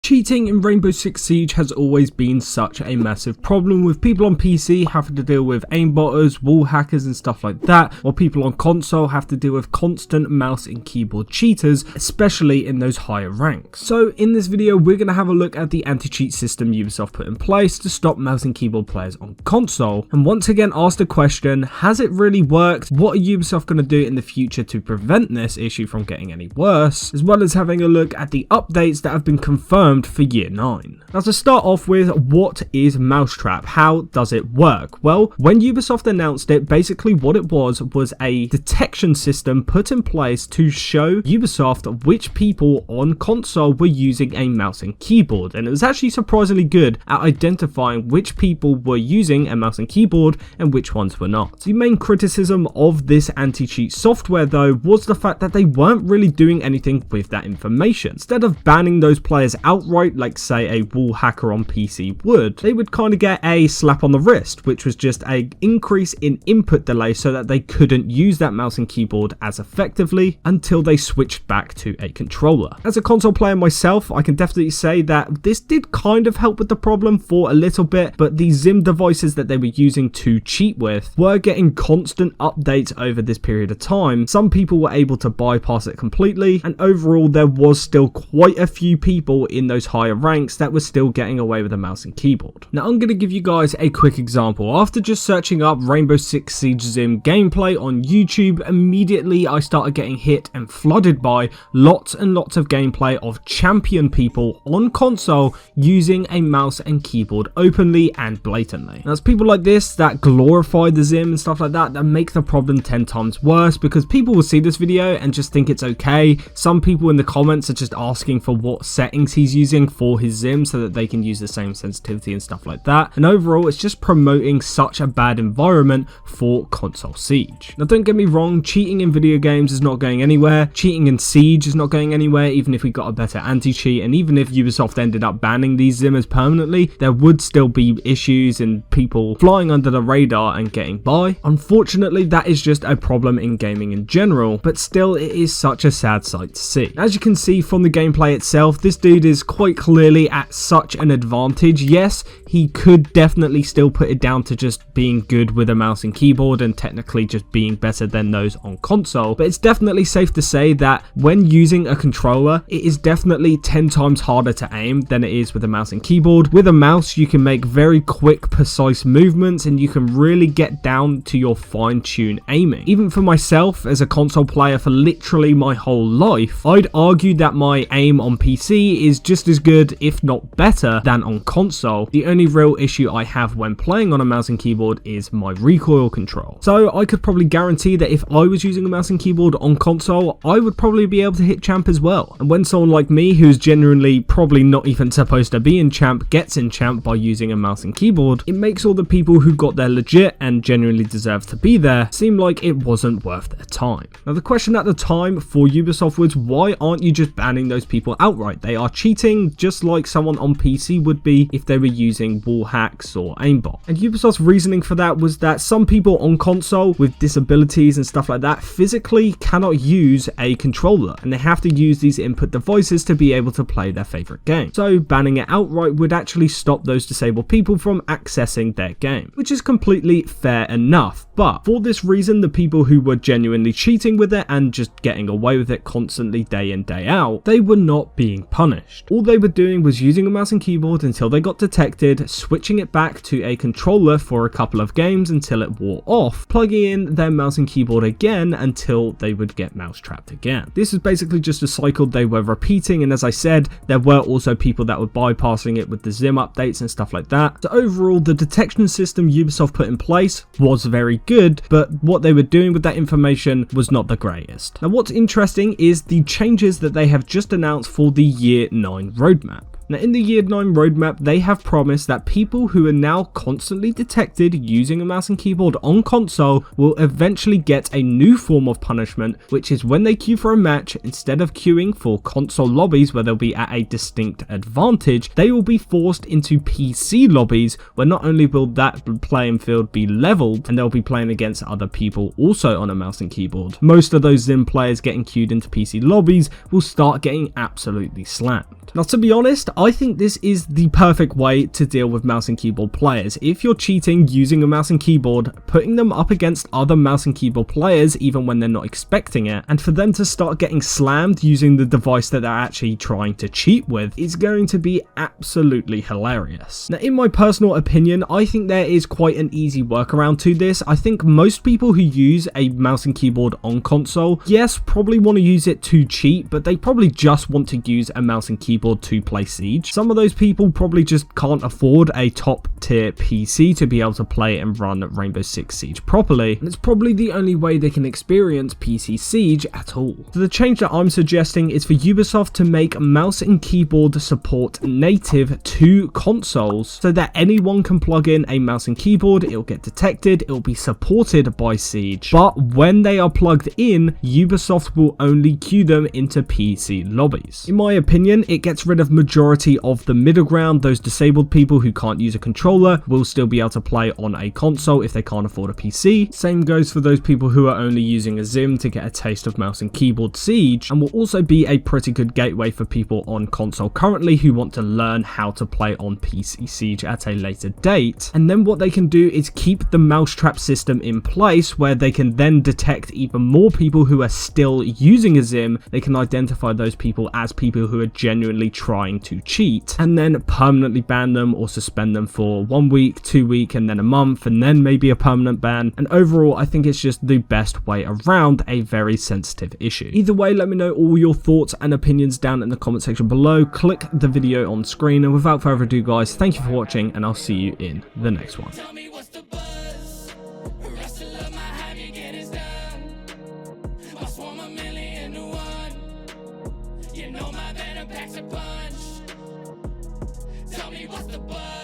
Cheating in Rainbow Six Siege has always been such a massive problem, with people on PC having to deal with aimbotters, wall hackers and stuff like that, while people on console have to deal with constant mouse and keyboard cheaters, especially in those higher ranks. So in this video we're going to have a look at the anti-cheat system Ubisoft put in place to stop mouse and keyboard players on console, and once again ask the question, has it really worked? What are Ubisoft going to do in the future to prevent this issue from getting any worse, as well as having a look at the updates that have been confirmed for year 9. Now to start off with, what is Mousetrap? How does it work? Well, when Ubisoft announced it, basically what it was a detection system put in place to show Ubisoft which people on console were using a mouse and keyboard, and it was actually surprisingly good at identifying which people were using a mouse and keyboard and which ones were not. The main criticism of this anti-cheat software though was the fact that they weren't really doing anything with that information. Instead of banning those players outright like say a wall hacker on PC would, they would kind of get a slap on the wrist, which was just an increase in input delay so that they couldn't use that mouse and keyboard as effectively until they switched back to a controller. As a console player myself, I can definitely say that this did kind of help with the problem for a little bit, but the Zim devices that they were using to cheat with were getting constant updates over this period of time. Some people were able to bypass it completely, and overall there was still quite a few people in those higher ranks that were still getting away with a mouse and keyboard. Now I'm going to give you guys a quick example. After just searching up Rainbow Six Siege Zim gameplay on YouTube, immediately I started getting hit and flooded by lots and lots of gameplay of champion people on console using a mouse and keyboard openly and blatantly. Now it's people like this that glorify the Zim and stuff like that that make the problem 10 times worse, because people will see this video and just think it's okay. Some people in the comments are just asking for what settings he's using for his Zim so that they can use the same sensitivity and stuff like that, and overall it's just promoting such a bad environment for console Siege. Now don't get me wrong, cheating in video games is not going anywhere, cheating in Siege is not going anywhere. Even if we got a better anti-cheat, and even if Ubisoft ended up banning these Zimmers permanently, there would still be issues and people flying under the radar and getting by. Unfortunately, that is just a problem in gaming in general, but still it is such a sad sight to see. As you can see from the gameplay itself, this dude is quite clearly at such an advantage. Yes, he could definitely still put it down to just being good with a mouse and keyboard and technically just being better than those on console, but it's definitely safe to say that when using a controller, it is definitely 10 times harder to aim than it is with a mouse and keyboard. With a mouse, you can make very quick, precise movements and you can really get down to your fine-tuned aiming. Even for myself, as a console player for literally my whole life, I'd argue that my aim on PC is just as good, if not better, than on console. The only real issue I have when playing on a mouse and keyboard is my recoil control. So I could probably guarantee that if I was using a mouse and keyboard on console, I would probably be able to hit champ as well. And when someone like me, who's genuinely probably not even supposed to be in champ, gets in champ by using a mouse and keyboard, it makes all the people who got there legit and genuinely deserve to be there seem like it wasn't worth their time. Now the question at the time for Ubisoft was, why aren't you just banning those people outright? They are cheating just like someone on PC would be if they were using wall hacks or aimbot. And Ubisoft's reasoning for that was that some people on console with disabilities and stuff like that physically cannot use a controller, and they have to use these input devices to be able to play their favorite game. So banning it outright would actually stop those disabled people from accessing their game, which is completely fair enough. But for this reason, the people who were genuinely cheating with it and just getting away with it constantly day in day out, they were not being punished. All they were doing was using a mouse and keyboard until they got detected, switching it back to a controller for a couple of games until it wore off, plugging in their mouse and keyboard again until they would get mouse-trapped again. This is basically just a cycle they were repeating, and as I said, there were also people that were bypassing it with the Zim updates and stuff like that. So overall, the detection system Ubisoft put in place was very good, but what they were doing with that information was not the greatest. Now what's interesting is the changes that they have just announced for the Year 9 roadmap. Now in the Year 9 roadmap, they have promised that people who are now constantly detected using a mouse and keyboard on console will eventually get a new form of punishment, which is when they queue for a match, instead of queuing for console lobbies where they'll be at a distinct advantage, they will be forced into PC lobbies where not only will that playing field be leveled and they'll be playing against other people also on a mouse and keyboard. Most of those Zim players getting queued into PC lobbies will start getting absolutely slammed. Now to be honest, I think this is the perfect way to deal with mouse and keyboard players. If you're cheating using a mouse and keyboard, putting them up against other mouse and keyboard players even when they're not expecting it, and for them to start getting slammed using the device that they're actually trying to cheat with, is going to be absolutely hilarious. Now, in my personal opinion, I think there is quite an easy workaround to this. I think most people who use a mouse and keyboard on console, yes, probably want to use it to cheat, but they probably just want to use a mouse and keyboard to play Siege. Some of those people probably just can't afford a top tier PC to be able to play and run Rainbow Six Siege properly, and it's probably the only way they can experience PC Siege at all. So the change that I'm suggesting is for Ubisoft to make mouse and keyboard support native to consoles, so that anyone can plug in a mouse and keyboard, it'll get detected, it'll be supported by Siege, but when they are plugged in, Ubisoft will only queue them into PC lobbies. In my opinion, it gets rid of majority of the middle ground. Those disabled people who can't use a controller will still be able to play on a console if they can't afford a PC. Same goes for those people who are only using a Zim to get a taste of mouse and keyboard Siege, and will also be a pretty good gateway for people on console currently who want to learn how to play on PC Siege at a later date. And then what they can do is keep the Mousetrap system in place, where they can then detect even more people who are still using a Zim. They can identify those people as people who are genuinely trying to cheat, and then permanently ban them or suspend them for 1 week, 2 weeks, and then a month, and then maybe a permanent ban. And overall, I think it's just the best way around a very sensitive issue. Either way, let me know all your thoughts and opinions down in the comment section below. Click the video on screen, and without further ado, guys, thank you for watching, and I'll see you in the next one. You know my venom packs a punch. Tell me what's the buzz?